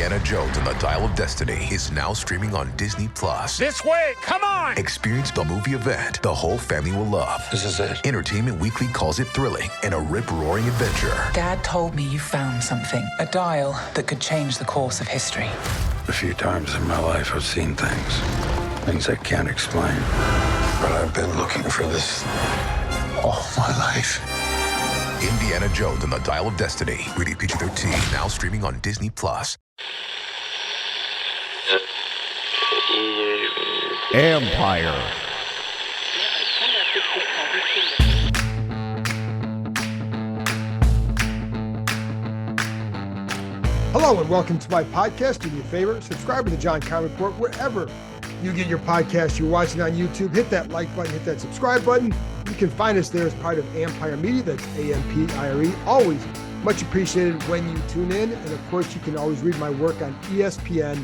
Indiana Jones and the Dial of Destiny is now streaming on Disney+. This way, come on! Experience the movie event the whole family will love. This is it. Entertainment Weekly calls it thrilling and a rip-roaring adventure. Dad told me you found something, a dial that could change the course of history. A few times in my life I've seen things I can't explain. But I've been looking for this all my life. Indiana Jones and the Dial of Destiny, rated PG-13, now streaming on Disney+. Empire. Hello and welcome to my podcast. Do me a favor, subscribe to the John Conn Report wherever you get your podcast. You're watching on YouTube, hit that like button, hit that subscribe button. You can find us there as part of Empire Media. That's A-M-P-I-R-E. Always much appreciated when you tune in. And of course, you can always read my work on ESPN.com.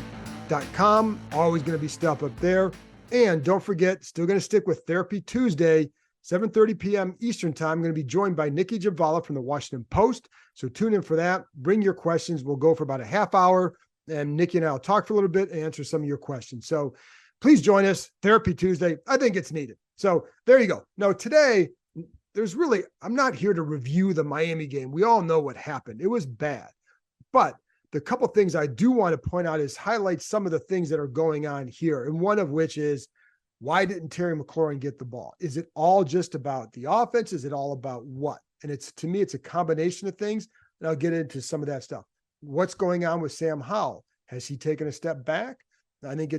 Always going to be stuff up there. And don't forget, still going to stick with Therapy Tuesday, 7:30 p.m. Eastern Time. I'm going to be joined by Nikki Javala from the Washington Post. So tune in for that. Bring your questions. We'll go for about a half hour. And Nikki and I will talk for a little bit and answer some of your questions. So please join us, Therapy Tuesday. I think it's needed. So there you go. Now, today, I'm not here to review the Miami game. We all know what happened. It was bad. But the couple things I do want to point out is highlight some of the things that are going on here. And one of which is, why didn't Terry McLaurin get the ball? Is it all just about the offense? Is it all about what? And to me, it's a combination of things. And I'll get into some of that stuff. What's going on with Sam Howell? Has he taken a step back? I think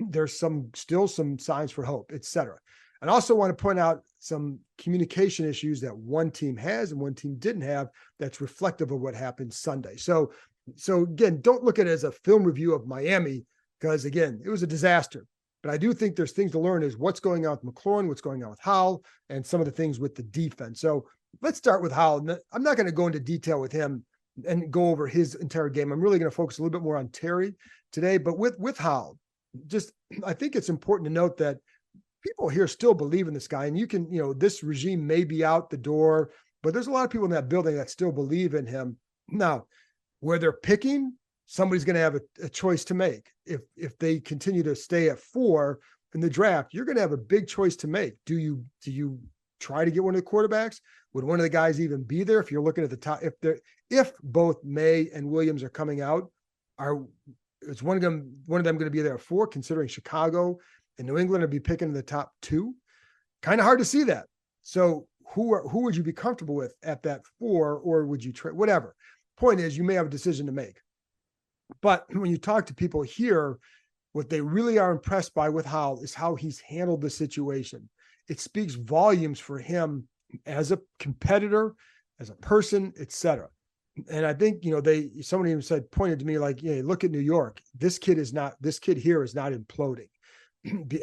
there's still some signs for hope, et cetera. And I also want to point out some communication issues that one team has and one team didn't have that's reflective of what happened Sunday. So again, don't look at it as a film review of Miami because, again, it was a disaster. But I do think there's things to learn is what's going on with McLaurin, what's going on with Howell, and some of the things with the defense. So let's start with Howell. I'm not going to go into detail with him and go over his entire game. I'm really going to focus a little bit more on Terry today. But with Howell, I think it's important to note that people here still believe in this guy. And this regime may be out the door, but there's a lot of people in that building that still believe in him. Now, where they're picking, somebody's going to have a choice to make. If they continue to stay at 4 in the draft, you're going to have a big choice to make. Do you try to get one of the quarterbacks? Would one of the guys even be there if you're looking at the top? If both May and Williams are coming out, is one of them going to be there at 4? Considering Chicago and New England would be picking in the top 2, kind of hard to see that. So who would you be comfortable with at that 4, or would you trade? Whatever. Point is, you may have a decision to make. But when you talk to people here, what they really are impressed by with Howell is how he's handled the situation. It speaks volumes for him as a competitor, as a person, et cetera. And I think, somebody even pointed to me like, yeah, look at New York. This kid here is not imploding.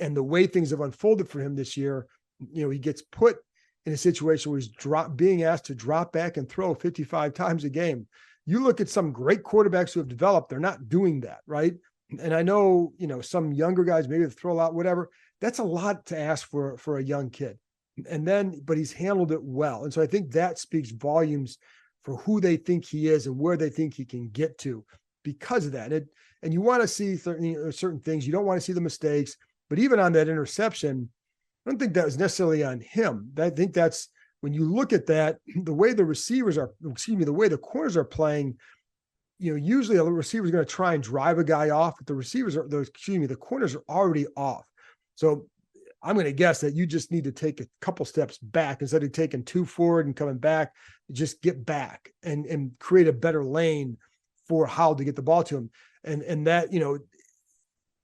And the way things have unfolded for him this year, he gets put in a situation where he's being asked to drop back and throw 55 times a game. You look at some great quarterbacks who have developed, they're not doing that, right? And I know, some younger guys, maybe they throw a lot, whatever. That's a lot to ask for a young kid. But he's handled it well. And so I think that speaks volumes for who they think he is and where they think he can get to because of that. And you want to see certain things. You don't want to see the mistakes. But even on that interception, I don't think that was necessarily on him. I think that's, when you look at that, the way the way the corners are playing, usually a receiver is going to try and drive a guy off, but the corners are already off. So I'm going to guess that you just need to take a couple steps back instead of taking 2 forward and coming back. Just get back and create a better lane for Howell to get the ball to him. And that,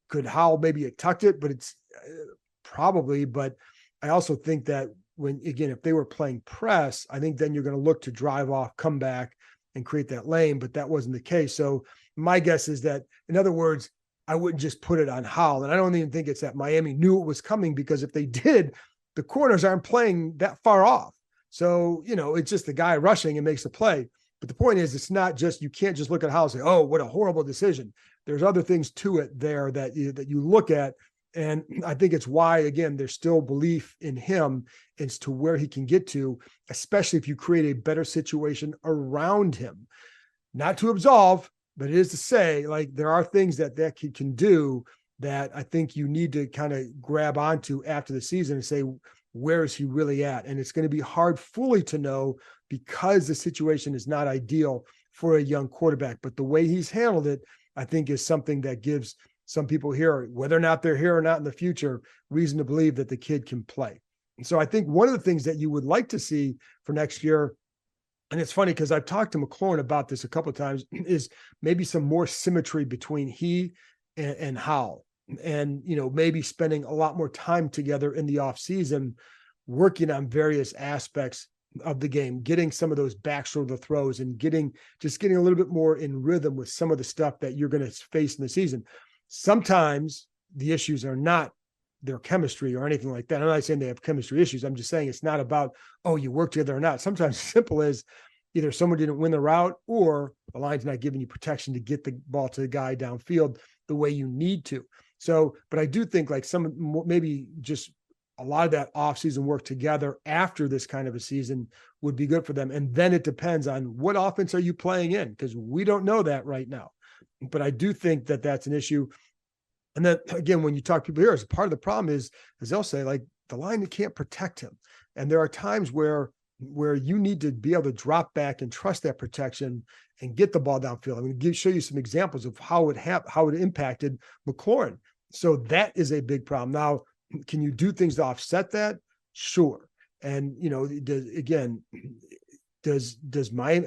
could Howell maybe have tucked it, but it's probably. But I also think that if they were playing press, I think then you're going to look to drive off, come back, and create that lane. But that wasn't the case. So my guess is that, in other words, I wouldn't just put it on Howell. And I don't even think it's that Miami knew it was coming, because if they did, the corners aren't playing that far off. So, it's just the guy rushing and makes a play. But the point is, it's not just, you can't just look at Howell and say, oh, what a horrible decision. There's other things to it there that you look at. And I think it's why, again, there's still belief in him as to where he can get to, especially if you create a better situation around him. Not to absolve, But it is to say, like, there are things that kid can do that I think you need to kind of grab onto after the season and say, where is he really at? And it's going to be hard fully to know because the situation is not ideal for a young quarterback. But the way he's handled it, I think, is something that gives some people here, whether or not they're here or not in the future, reason to believe that the kid can play. And so I think one of the things that you would like to see for next year, and it's funny because I've talked to McLaurin about this a couple of times, is maybe some more symmetry between he and Howell. And, maybe spending a lot more time together in the offseason, working on various aspects of the game, getting some of those back shoulder throws and getting a little bit more in rhythm with some of the stuff that you're going to face in the season. Sometimes the issues are not their chemistry or anything like that. I'm not saying they have chemistry issues. I'm just saying it's not about, oh, you work together or not. Sometimes it's simple as either someone didn't win the route or the line's not giving you protection to get the ball to the guy downfield the way you need to. So, but I do think like maybe just a lot of that offseason work together after this kind of a season would be good for them. And then it depends on what offense are you playing in, because we don't know that right now. But I do think that that's an issue. And then again, when you talk to people here, as part of the problem is they'll say, like, the line can't protect him. And there are times where you need to be able to drop back and trust that protection and get the ball downfield. I'm going to show you some examples of how it impacted McLaurin. So that is a big problem. Now, can you do things to offset that? Sure. And, does Miami,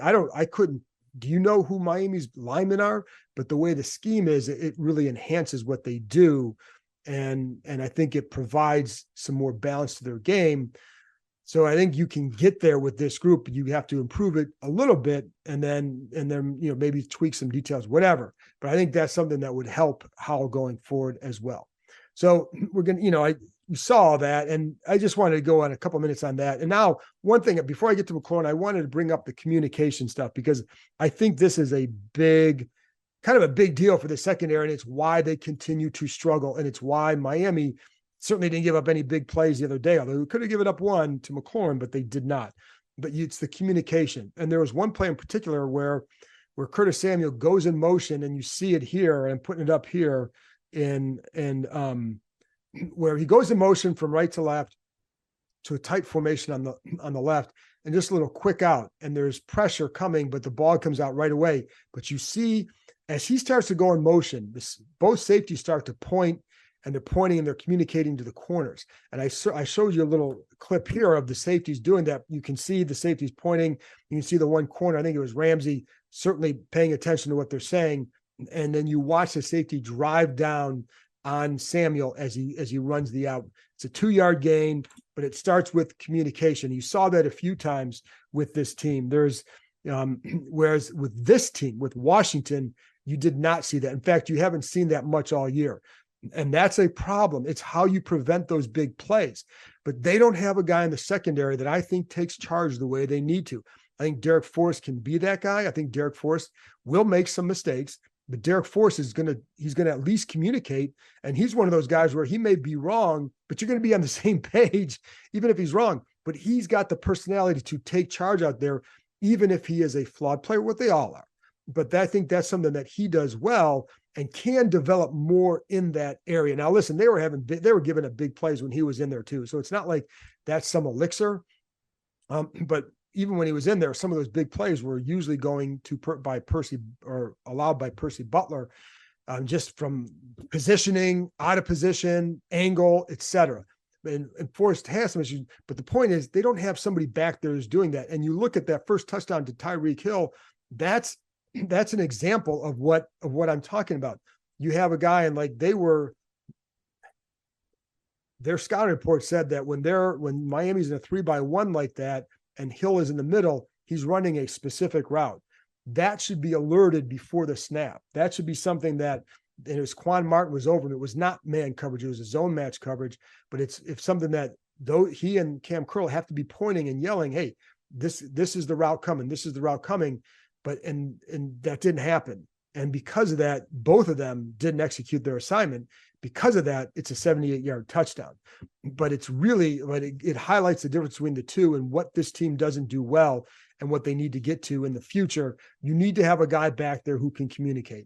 do you know who Miami's linemen are? But the way the scheme is, it really enhances what they do. And I think it provides some more balance to their game. So I think you can get there with this group. You have to improve it a little bit and then maybe tweak some details, whatever. But I think that's something that would help Howell going forward as well. So we're going to, we saw that, and I just wanted to go on a couple minutes on that. And now one thing, before I get to McLaurin, I wanted to bring up the communication stuff, because I think this is a big deal for the secondary, and it's why they continue to struggle. And it's why Miami certainly didn't give up any big plays the other day, although we could have given up one to McLaurin, but they did not. But it's the communication. And there was one play in particular where Curtis Samuel goes in motion, and you see it here, and I'm putting it up here, where he goes in motion from right to left to a tight formation on the left, and just a little quick out, and there's pressure coming, but the ball comes out right away. But you see, as he starts to go in motion, both safeties start to point, and they're pointing and they're communicating to the corners. And I showed you a little clip here of the safeties doing that. You can see the safeties pointing. You can see the one corner, I think it was Ramsey, certainly paying attention to what they're saying. And then you watch the safety drive down on Samuel as he runs the out. It's a 2-yard gain, but it starts with communication. You saw that a few times with this team. There's whereas with this team, with Washington, you did not see that. In fact, you haven't seen that much all year. And that's a problem. It's how you prevent those big plays. But they don't have a guy in the secondary that I think takes charge the way they need to. I think Derek Forrest can be that guy. I think Derek Forrest will make some mistakes, but Derek Forrest he's going to at least communicate. And he's one of those guys where he may be wrong, but you're going to be on the same page, even if he's wrong. But he's got the personality to take charge out there, even if he is a flawed player, what they all are. But I think that's something that he does well and can develop more in that area. Now, listen, they were giving up big plays when he was in there too. So it's not like that's some elixir. But even when he was in there, some of those big plays were usually going to by Percy, or allowed by Percy Butler, just from positioning, out of position, angle, etc. And Forrest has some issues, but the point is they don't have somebody back there who's doing that. And you look at that first touchdown to Tyreek Hill, that's an example of what I'm talking about. You have a guy, and like their scouting report said that when Miami's in a 3-by-1 like that and Hill is in the middle, he's running a specific route. That should be alerted before the snap. That should be something that, and it was Quan Martin was over him. It was not man coverage. It was a zone match coverage, but it's something that though he and Cam Curl have to be pointing and yelling, hey, this is the route coming. This is the route coming. But and that didn't happen. And because of that, both of them didn't execute their assignment. Because of that, it's a 78-yard touchdown. But it's really, it highlights the difference between the two and what this team doesn't do well. and what they need to get to in the future, you need to have a guy back there who can communicate.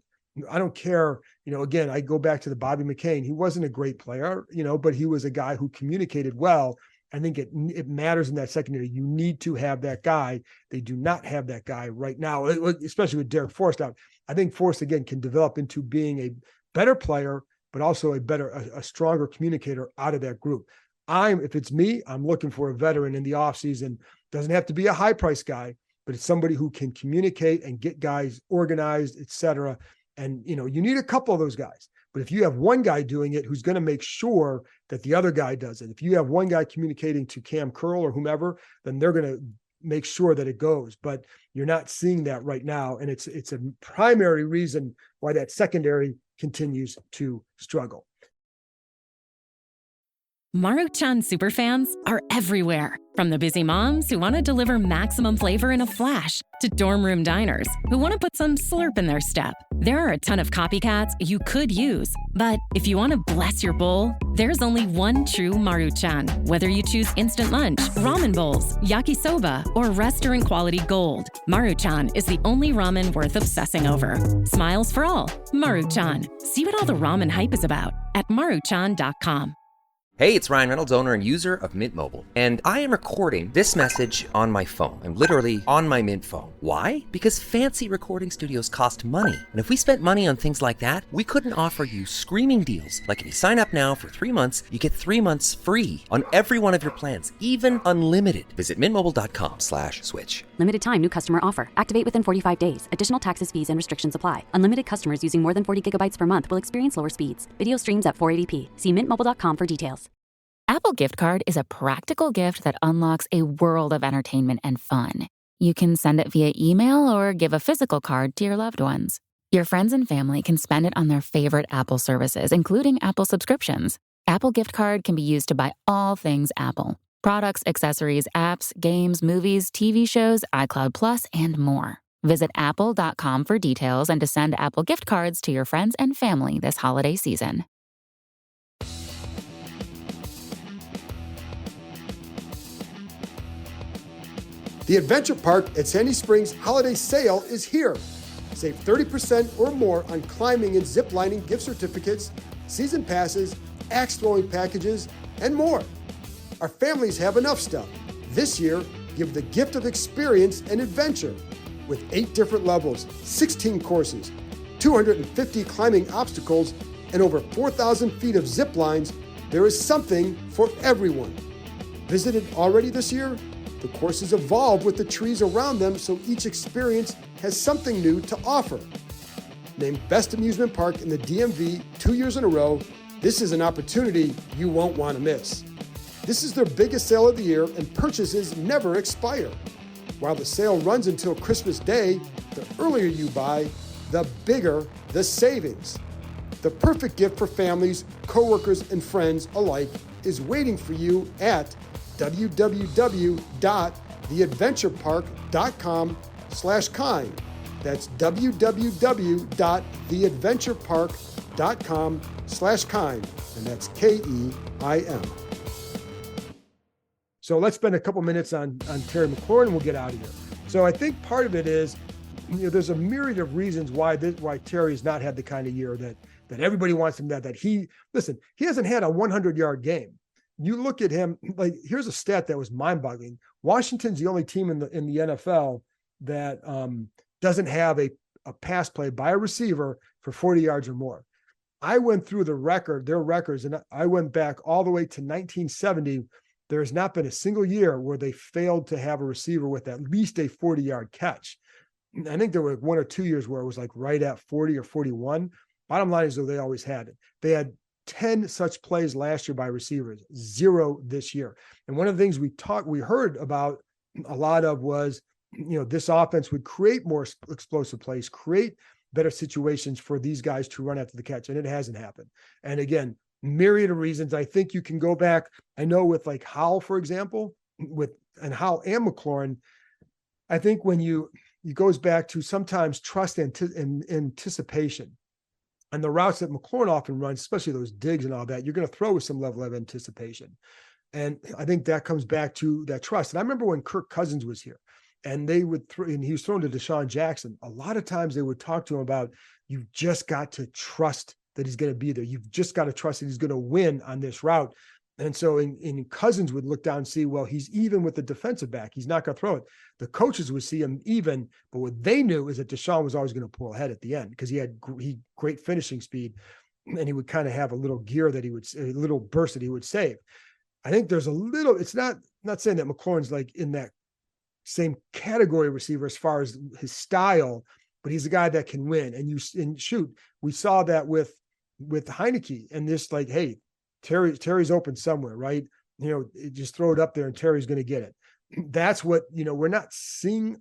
I don't care, again, I go back to the Bobby McCain. He wasn't a great player, but he was a guy who communicated well. I think it matters in that secondary. You need to have that guy. They do not have that guy right now, especially with Derek Forrest out. I think Forrest, again, can develop into being a better player, but also a stronger communicator out of that group. If it's me, I'm looking for a veteran in the offseason. Doesn't have to be a high price guy, but it's somebody who can communicate and get guys organized, et cetera. And, you need a couple of those guys. But if you have one guy doing it, who's going to make sure that the other guy does it. If you have one guy communicating to Cam Curl or whomever, then they're going to make sure that it goes. But you're not seeing that right now. And it's a primary reason why that secondary continues to struggle. Maruchan superfans are everywhere. From the busy moms who want to deliver maximum flavor in a flash to dorm room diners who want to put some slurp in their step. There are a ton of copycats you could use, but if you want to bless your bowl, there's only one true Maruchan. Whether you choose instant lunch, ramen bowls, yakisoba, or restaurant quality gold, Maruchan is the only ramen worth obsessing over. Smiles for all. Maruchan. See what all the ramen hype is about at maruchan.com. Hey, it's Ryan Reynolds, owner and user of Mint Mobile. And I am recording this message on my phone. I'm literally on my Mint phone. Why? Because fancy recording studios cost money. And if we spent money on things like that, we couldn't offer you screaming deals. Like if you sign up now for 3 months, you get 3 months free on every one of your plans, even unlimited. Visit mintmobile.com/switch. Limited time new customer offer. Activate within 45 days. Additional taxes, fees, and restrictions apply. Unlimited customers using more than 40 gigabytes per month will experience lower speeds. Video streams at 480p. See mintmobile.com for details. Apple Gift Card is a practical gift that unlocks a world of entertainment and fun. You can send it via email or give a physical card to your loved ones. Your friends and family can spend it on their favorite Apple services, including Apple subscriptions. Apple Gift Card can be used to buy all things Apple. Products, accessories, apps, games, movies, TV shows, iCloud Plus, and more. Visit apple.com for details and to send Apple Gift Cards to your friends and family this holiday season. The Adventure Park at Sandy Springs holiday sale is here. Save 30% or more on climbing and zip lining gift certificates, season passes, axe throwing packages, and more. Our families have enough stuff. This year, give the gift of experience and adventure. With 8 different levels, 16 courses, 250 climbing obstacles, and over 4,000 feet of zip lines, there is something for everyone. Visited already this year? The courses evolve with the trees around them, so each experience has something new to offer. Named Best Amusement Park in the DMV 2 years in a row, this is an opportunity you won't want to miss. This is their biggest sale of the year, and purchases never expire. While the sale runs until Christmas Day, the earlier you buy, the bigger the savings. The perfect gift for families, coworkers, and friends alike is waiting for you at www.theadventurepark.com/kind. That's www.theadventurepark.com/kind. And that's KEIM. So let's spend a couple minutes on Terry McLaurin and we'll get out of here. So I think part of it is, there's a myriad of reasons why Terry's not had the kind of year that everybody wants him he hasn't had a 100-yard game. You look at him, like, here's a stat that was mind-boggling. Washington's the only team in the NFL that doesn't have a pass play by a receiver for 40 yards or more. I went through their records, and I went back all the way to 1970. There has not been a single year where they failed to have a receiver with at least a 40-yard catch. I think there were 1 or 2 years where it was like right at 40 or 41. Bottom line is, though, they always had it. They had 10 such plays last year by receivers, 0 this year. And one of the things we heard about a lot of was, this offense would create more explosive plays, create better situations for these guys to run after the catch. And it hasn't happened. And again, myriad of reasons. I think you can go back. I know with like Howell, for example, and Howell and McLaurin, I think when it goes back to sometimes trust and anticipation. And the routes that McLaurin often runs, especially those digs and all that, you're going to throw with some level of anticipation. And I think that comes back to that trust. And I remember when Kirk Cousins was here, and they would and he was thrown to Deshaun Jackson. A lot of times they would talk to him about, you've just got to trust that he's going to be there. You've just got to trust that he's going to win on this route. And so in Cousins would look down and see, well, he's even with the defensive back. He's not going to throw it. The coaches would see him even, but what they knew is that Deshaun was always going to pull ahead at the end because he had great finishing speed, and he would kind of have a little gear that a little burst that he would save. I think there's a little, it's not saying that McLaurin's like in that same category receiver as far as his style, but he's a guy that can win. And shoot, we saw that with Heineke, and this, like, hey, Terry's open somewhere, right? Just throw it up there and Terry's going to get it. That's what, we're not seeing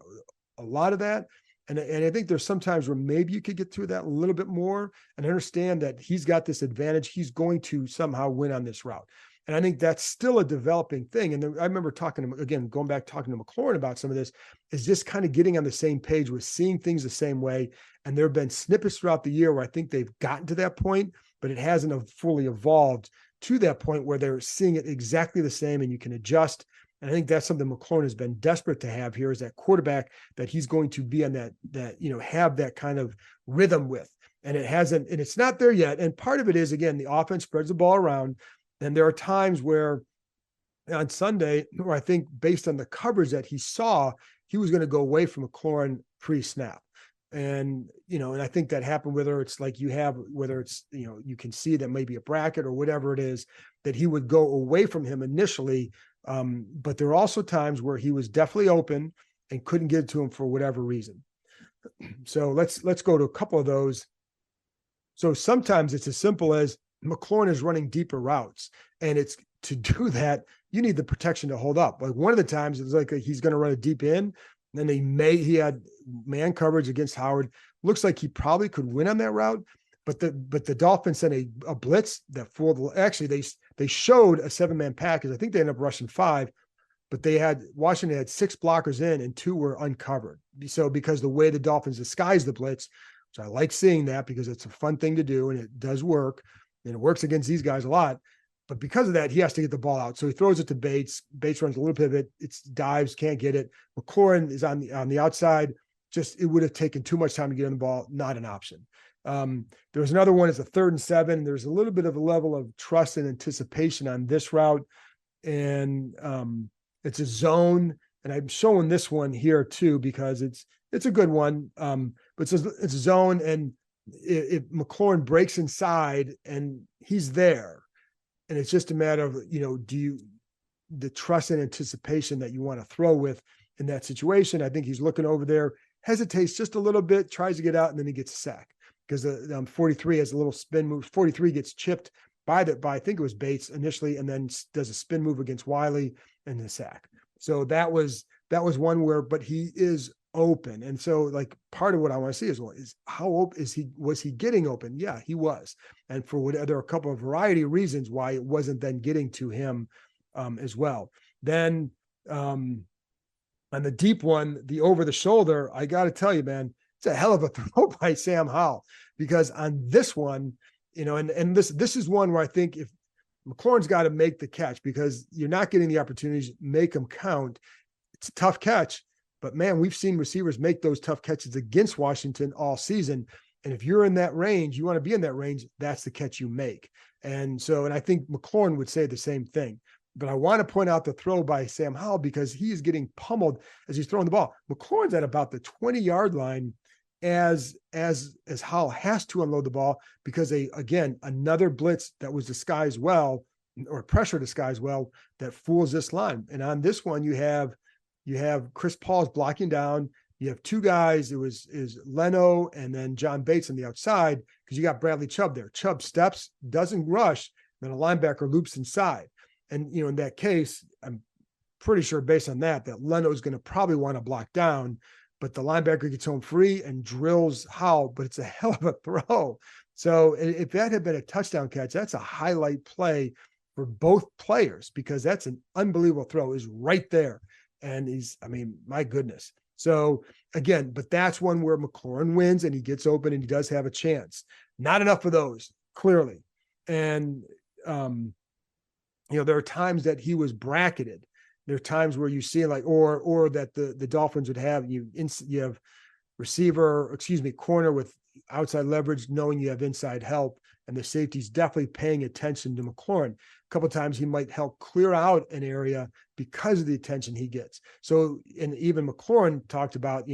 a lot of that. And I think there's sometimes where maybe you could get through that a little bit more and understand that he's got this advantage. He's going to somehow win on this route. And I think that's still a developing thing. And I remember talking to him, again, going back, talking to McLaurin about some of this, is just kind of getting on the same page with seeing things the same way. And there have been snippets throughout the year where I think they've gotten to that point, but it hasn't fully evolved to that point where they're seeing it exactly the same and you can adjust. And I think that's something McLaurin has been desperate to have here, is that quarterback that he's going to be on that have that kind of rhythm with. And it hasn't, and it's not there yet. And part of it is, again, the offense spreads the ball around. And there are times where on Sunday, where I think based on the coverage that he saw, he was going to go away from McLaurin pre-snap. And, and I think that happened, whether it's you can see that maybe a bracket or whatever it is, that he would go away from him initially. But there are also times where he was definitely open and couldn't get to him for whatever reason. So let's go to a couple of those. So sometimes it's as simple as McLaurin is running deeper routes, and it's to do that, you need the protection to hold up. Like one of the times it was like he's going to run a deep in, and then he had man coverage against Howard. Looks like he probably could win on that route, but the Dolphins sent a blitz that fooled. Actually, they showed a 7-man package. I think they ended up rushing 5, but Washington had 6 blockers in and 2 were uncovered. So because the way the Dolphins disguised the blitz, which I like seeing that because it's a fun thing to do and it does work. And it works against these guys a lot. But because of that, he has to get the ball out. So he throws it to Bates. Bates runs a little pivot. It dives, can't get it. McLaurin is on the outside. It would have taken too much time to get on the ball. Not an option. There was another one. It's a 3rd and 7. There's a little bit of a level of trust and anticipation on this route. And it's a zone. And I'm showing this one here too, because it's a good one. But it's a zone, and if McLaurin breaks inside and he's there, and it's just a matter of, the trust and anticipation that you want to throw with in that situation. I think he's looking over there, hesitates just a little bit, tries to get out, and then he gets a sack because the 43 has a little spin move. 43 gets chipped by I think it was Bates initially, and then does a spin move against Wiley and the sack. So that was one where, but he is open. And so like part of what I want to see is how open was he getting open? Yeah, he was. And there are a couple of variety of reasons why it wasn't then getting to him as well. Then on the deep one, the over the shoulder, I got to tell you, man, it's a hell of a throw by Sam Howell, because on this one, and this is one where I think if McLaurin's got to make the catch, because you're not getting the opportunities, make them count. It's a tough catch. But man, we've seen receivers make those tough catches against Washington all season. And if you're in that range, you want to be in that range, that's the catch you make. And I think McLaurin would say the same thing. But I want to point out the throw by Sam Howell, because he is getting pummeled as he's throwing the ball. McLaurin's at about the 20-yard line as Howell has to unload the ball, because another blitz that was disguised well, or pressure disguised well, that fools this line. And on this one, you have Chris Paul's blocking down. You have 2 guys. It is Leno and then John Bates on the outside, because you got Bradley Chubb there. Chubb steps, doesn't rush, then a linebacker loops inside. And, in that case, I'm pretty sure based on that Leno is going to probably want to block down, but the linebacker gets home free and drills Howell, but it's a hell of a throw. So if that had been a touchdown catch, that's a highlight play for both players, because that's an unbelievable throw. Is right there. And my goodness. So again, but that's one where McLaurin wins and he gets open and he does have a chance. Not enough of those, clearly. And, there are times that he was bracketed there are times where you see like, or that the Dolphins would have, you have corner with outside leverage, knowing you have inside help, and the safety's definitely paying attention to McLaurin. A couple of times he might help clear out an area because of the attention he gets. So, and even McLaurin talked about,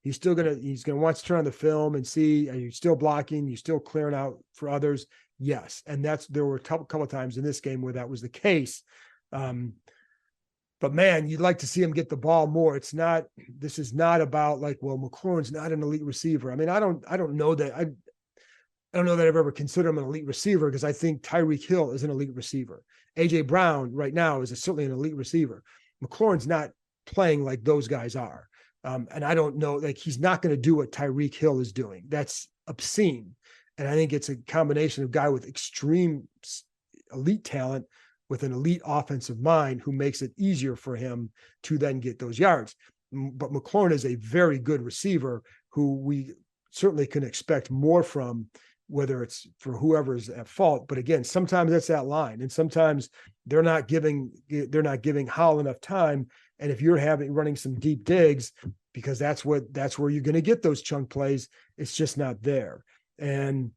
he's gonna want to turn on the film and see, are you still blocking? You still clearing out for others? Yes. And there were a couple of times in this game where that was the case. But man, you'd like to see him get the ball more. This is not about like, well, McLaurin's not an elite receiver. I mean, I don't know that I've ever considered him an elite receiver, because I think Tyreek Hill is an elite receiver. AJ Brown right now is certainly an elite receiver. McLaurin's not playing like those guys are. And I don't know, like, he's not going to do what Tyreek Hill is doing. That's obscene. And I think it's a combination of guy with extreme elite talent with an elite offensive mind who makes it easier for him to then get those yards. But McLaurin is a very good receiver who we certainly can expect more from, whether it's for whoever's at fault. But again, sometimes that's that line, and sometimes they're not giving Howell enough time. And if you're running some deep digs, because that's where you're going to get those chunk plays, it's just not there. And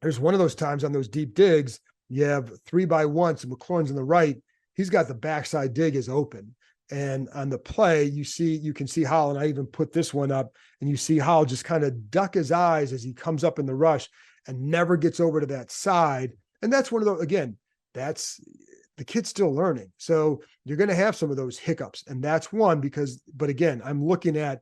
there's one of those times on those deep digs, you have 3-by-1, so McLaurin's on the right. He's got the backside dig is open. And on the play, you can see Howell, and I even put this one up, and you see Howell just kind of duck his eyes as he comes up in the rush and never gets over to that side. And that's one of those, again, that's the kid's still learning. So you're going to have some of those hiccups. And that's one but again, I'm looking at,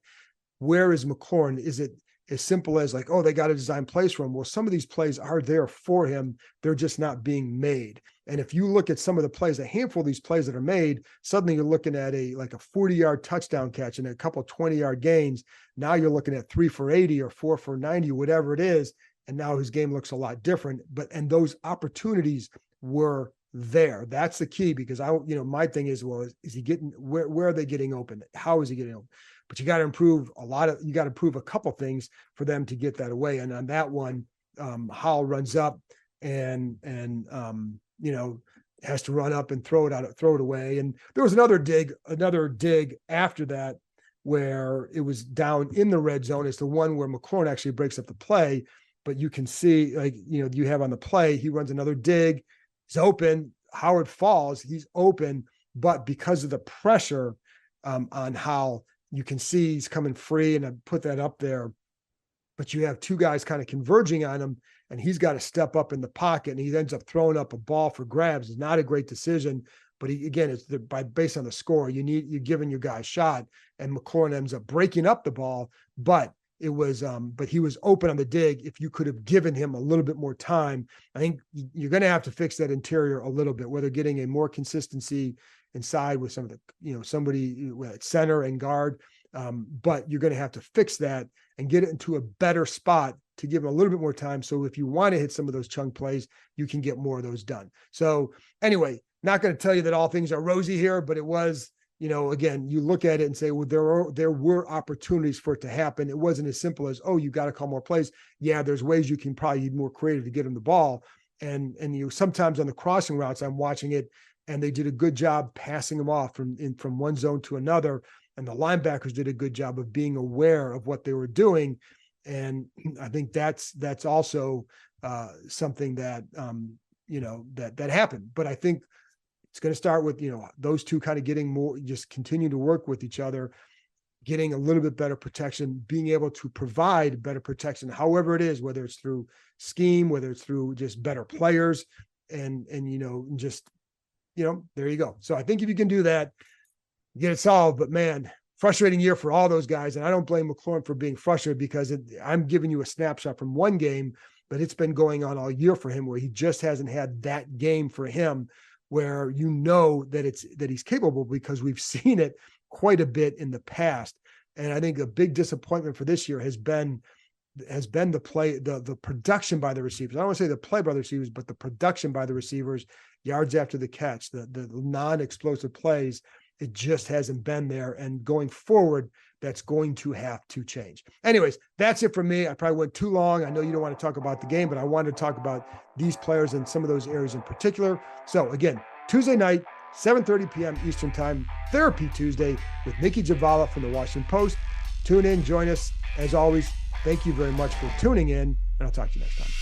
where is McLaurin? Is it as simple as like, oh, they got to design plays for him? Well, some of these plays are there for him. They're just not being made. And if you look at some of the plays, a handful of these plays that are made, suddenly you're looking at a 40-yard touchdown catch and a couple 20-yard gains. Now you're looking at 3 for 80 or 4 for 90, whatever it is. And now his game looks a lot different. And those opportunities were there. That's the key, because my thing is, well, is he getting, where are they getting open? How is he getting open? But you got to improve a couple things for them to get that away. And on that one, Howell runs up and has to run up and throw it away. And there was another dig after that, where it was down in the red zone. It's the one where McLaurin actually breaks up the play, but you can see, you have on the play, he runs another dig. He's open. Howard falls. He's open, but because of the pressure on Howell, you can see he's coming free, and I put that up there. But you have two guys kind of converging on him, and he's got to step up in the pocket, and he ends up throwing up a ball for grabs. It's not a great decision, but it's based on the score. You're giving your guy a shot, and McLaurin ends up breaking up the ball, but it was, but he was open on the dig. If you could have given him a little bit more time, I think you're going to have to fix that interior a little bit, whether getting a more consistency inside with some of the, somebody at center and guard. But you're going to have to fix that and get it into a better spot to give him a little bit more time. So if you want to hit some of those chunk plays, you can get more of those done. So anyway, not going to tell you that all things are rosy here, but it was, again, you look at it and say, well, there were opportunities for it to happen. It wasn't as simple as, oh, you got to call more plays. Yeah, there's ways you can probably be more creative to get him the ball. And sometimes on the crossing routes, I'm watching it, and they did a good job passing them off from one zone to another. And the linebackers did a good job of being aware of what they were doing. And I think that's also something that, that happened. But I think it's going to start with, those two kind of getting more, just continue to work with each other, getting a little bit better protection, being able to provide better protection, however it is, whether it's through scheme, whether it's through just better players, and just, there you go. So I think if you can do that, get it solved. But man, frustrating year for all those guys. And I don't blame McLaurin for being frustrated, because I'm giving you a snapshot from one game, but it's been going on all year for him, where he just hasn't had that game for him where that he's capable, because we've seen it quite a bit in the past. And I think a big disappointment for this year has been the production by the receivers. I don't want to say the play by the receivers, but the production by the receivers, yards after the catch, the non-explosive plays. It just hasn't been there. And going forward, that's going to have to change. Anyways, that's it for me. I probably went too long. I know you don't want to talk about the game, but I wanted to talk about these players and some of those areas in particular. So again, Tuesday night, 7:30 p.m. Eastern Time, Therapy Tuesday with Nikki Javala from the Washington Post. Tune in, join us. As always, thank you very much for tuning in, and I'll talk to you next time.